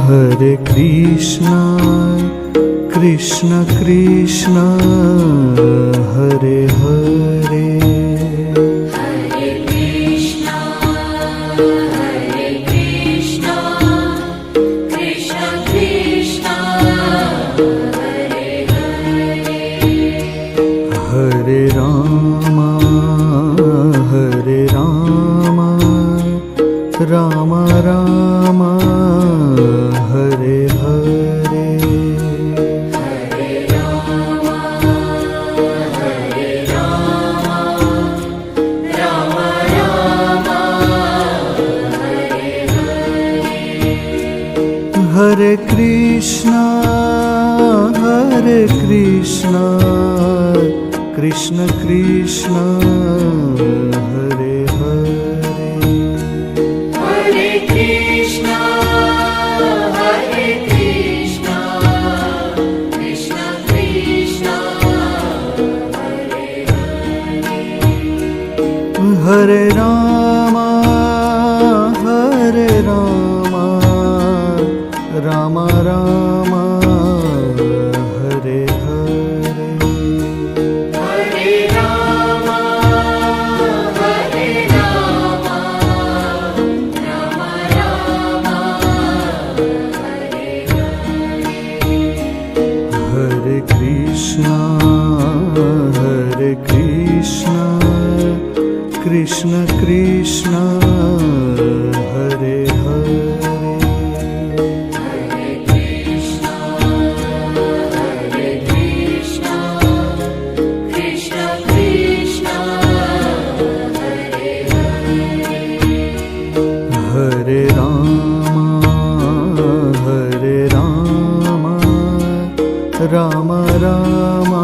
Hare Krishna, Krishna Krishna, Hare Hare. Hare Krishna, Krishna Krishna, Hare Hare. Hare Rama, Rama Rama, Hare Hare. Hare Rama, Rama Rama, Hare Hare. Hare Krishna, Krishna Krishna, Hare Hare. Hare Krishna, Krishna Krishna, Hare Hare. Hare Rama, Rama Rama, Hare Hare. Hare Rama, Rama Rama, Hare Hare. Hare Krishna, Krishna Krishna, Hare Hare. Hare Krishna, Krishna Krishna, Hare Hare. Hare Rama, Rama Rama,